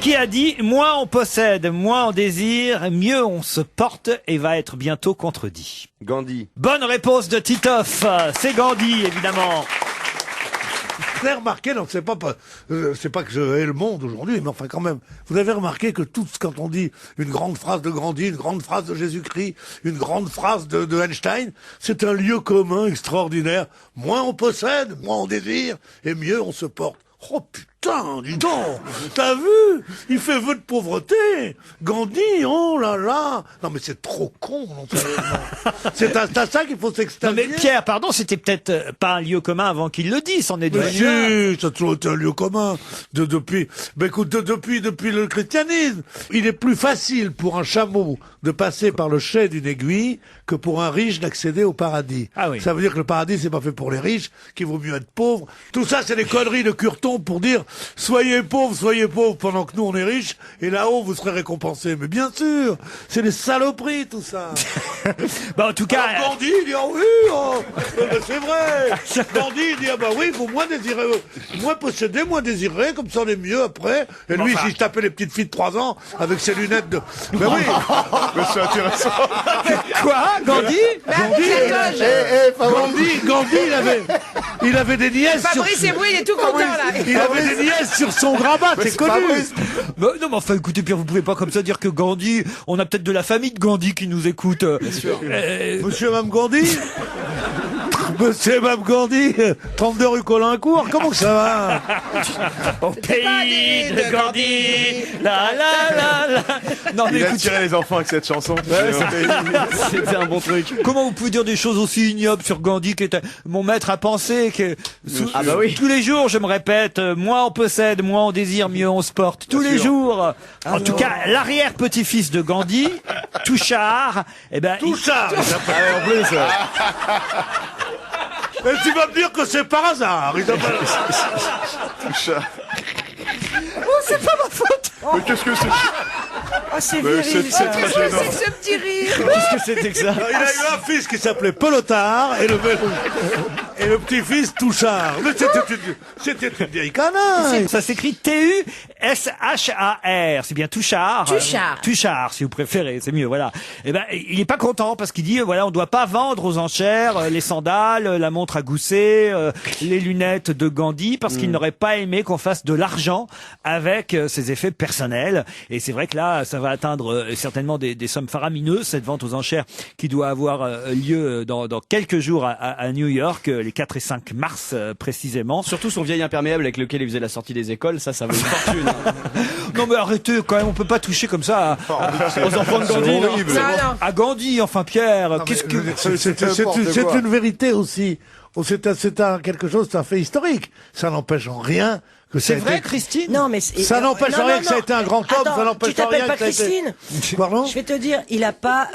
qui a dit « Moins on possède, moins on désire, mieux on se porte » et va être bientôt contredit. Gandhi. Bonne réponse de Titoff. C'est Gandhi, évidemment. Vous avez remarqué, donc c'est pas que je hais le monde aujourd'hui, mais enfin quand même, vous avez remarqué que quand on dit une grande phrase de Gandhi, une grande phrase de Jésus-Christ, une grande phrase de Einstein, c'est un lieu commun extraordinaire. Moins on possède, moins on désire, et mieux on se porte. Oh putain, dis donc, t'as vu? Il fait vœu de pauvreté. Gandhi, oh là là. Non mais c'est trop con, non, c'est à ça qu'il faut s'extasier. Non mais Pierre, pardon, c'était peut-être pas un lieu commun avant qu'il le dise, c'en est Mais devenu. si, ça a toujours été un lieu commun. Depuis le christianisme. Il est plus facile pour un chameau de passer par le chai d'une aiguille que pour un riche d'accéder au paradis. Ah oui. Ça veut dire que le paradis, c'est pas fait pour les riches, qu'il vaut mieux être pauvre. Tout ça, c'est des conneries de Curton pour dire soyez pauvres pendant que nous on est riches, et là-haut vous serez récompensés. Mais bien sûr, c'est des saloperies tout ça. Bah en tout cas, Alors, Gandhi il dit ah oui, c'est vrai. Gandhi il dit ah bah oui, il faut moins désirer, moins posséder, moins désirer, comme ça on est mieux après. Et lui, s'il se tapait les petites filles de 3 ans avec ses lunettes de. Mais oui. Mais c'est intéressant. quoi, Gandhi? Gandhi, il avait des nièces. Fabrice Eboué, il est tout content là. Il avait des nièces sur son grabat, c'est connu. Bah, non mais enfin écoutez Pierre, vous pouvez pas comme ça dire que Gandhi, on a peut-être de la famille de Gandhi qui nous écoute. Bien sûr. Monsieur et Mme Gandhi. Monsieur et Mme Gandhi, 32 rue Colincourt, comment que ça va? Au pays de Gandhi, la la la la. Non mais Il a écoutez, attiré les enfants avec cette chanson. C'était un bon truc. comment vous pouvez dire des choses aussi ignobles sur Gandhi qui était mon maître à penser Ah bah oui. tous les jours je me répète, moins on possède, moins on désire, mieux on se porte. Tous les jours. En tout cas, l'arrière-petit-fils de Gandhi, Touchard, eh ben Tout ça. En plus, Et tu vas me dire que c'est par hasard. Il a pas- mais qu'est-ce que c'est? Oh, c'est Mais viril. c'est très Qu'est-ce que gênant. c'est que ce petit rire? Qu'est-ce que c'était que ça? Il a eu un fils qui s'appelait Pelotard et le petit-fils Touchard. Mais c'était une vieille canaille. ça s'écrit T-U-S-H-A-R. C'est bien Touchard. Touchard. Touchard, si vous préférez, c'est mieux, voilà. Eh ben, il est pas content parce qu'il dit, voilà, on doit pas vendre aux enchères les sandales, la montre à gousset, les lunettes de Gandhi, parce qu'il n'aurait pas aimé qu'on fasse de l'argent avec ses effets personnels. Et c'est vrai que là, ça va atteindre certainement des sommes faramineuses, cette vente aux enchères qui doit avoir lieu dans quelques jours à New York, les 4 et 5 mars précisément. Surtout son vieil imperméable avec lequel il faisait la sortie des écoles, ça vaut une fortune. Hein. Non mais arrêtez quand même, on peut pas toucher comme ça aux enfants de Gandhi. C'est non. horrible. Non, non. À Gandhi, enfin Pierre, qu'est-ce que... C'est une vérité aussi. C'est quelque chose, c'est un fait historique. Ça n'empêche en rien que ça C'est a vrai, été... Christine? Non, mais Ça n'empêche en rien que ça a été un grand homme, Attends, ça n'empêche tu en t'appelles rien pas que ça a été... Christine? Pardon? Je vais te dire, il a pas,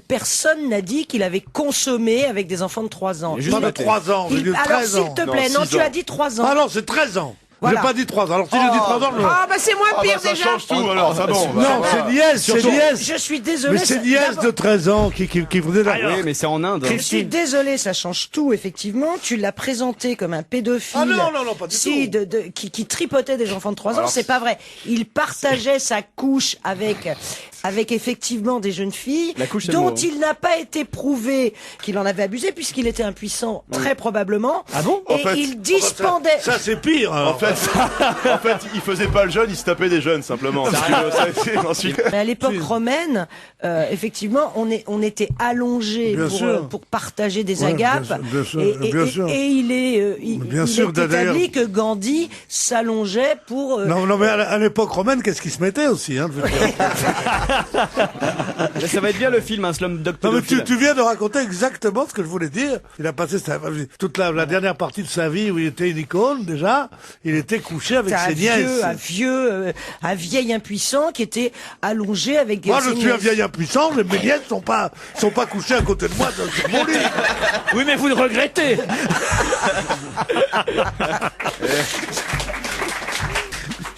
personne n'a dit qu'il avait consommé avec des enfants de 3 ans. Pas de 3 ans, j'ai dit Alors 13 s'il ans. te plaît, Non, non, 6 tu ans. as dit 3 ans. Ah non, c'est 13 ans. Voilà. J'ai pas dit 3 ans. Alors si j'ai dit 3 ans, je... Ah bah c'est moins Ah pire bah ça déjà. change tout alors, ça bon. Non, c'est nièce, c'est nièce. Je suis désolée. Mais c'est ça- nièce d'abord- de 13 ans qui venait là. Oui, mais c'est en Inde. Je suis désolée, ça change tout, effectivement. Tu l'as présenté comme un pédophile. Ah non, pas du si, tout. qui tripotait des enfants de 3 ans, c'est pas vrai. Il partageait sa couche avec effectivement des jeunes filles La couche, c'est dont le mot, hein. il n'a pas été prouvé qu'il en avait abusé puisqu'il était impuissant, très probablement. Ah bon? Et En fait- il dispendait. Ça c'est pire. alors. En fait, il faisait pas le jeune, il se tapait des jeunes simplement. Ensuite, Mais à l'époque romaine, effectivement, on était allongé Bien sûr. pour partager des Ouais, agapes. bien sûr, et, bien et- sûr. et il est, Bien il sûr, est établi d'ailleurs. que Gandhi s'allongeait pour. Non, mais à l'époque romaine, qu'est-ce qui se mettait aussi, hein, je veux dire. Mais ça va être bien le film, un Slumdog Non, mais pédophile. tu viens de raconter exactement ce que je voulais dire. Il a passé toute la dernière partie de sa vie où il était une icône, déjà. Il était couché avec ses nièces. Un vieil impuissant qui était allongé avec Moi, ses je suis un nièces. vieil impuissant, mais mes nièces sont pas couchées à côté de moi sur mon lit. Oui mais vous le regrettez.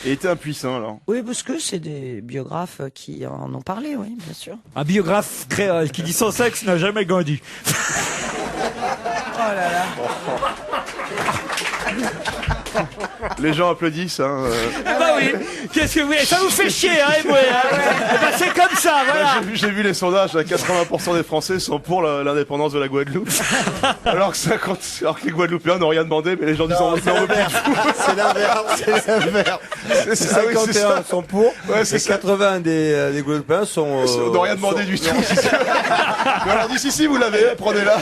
il était impuissant alors. Oui, parce que c'est des biographes qui en ont parlé, oui, bien sûr. Un biographe créole qui dit son sexe n'a jamais Gandhi. Oh là là. Les gens applaudissent. Hein, Ah bah oui, qu'est-ce que vous voulez? Ça vous fait chier, hein, Eboué, hein. Eh ben, c'est comme ça, voilà. J'ai vu les sondages, 80% des Français sont pour l'indépendance de la Guadeloupe. alors que les Guadeloupéens n'ont rien demandé, mais les gens disent on veut pas. C'est l'inverse. C'est l'inverse. C'est ça, oui, c'est 51 ça. sont pour, Ouais, et c'est ça. 80 des Guadeloupéens sont... On n'a rien demandé du tout. Mais alors dit si, vous l'avez, prenez-la.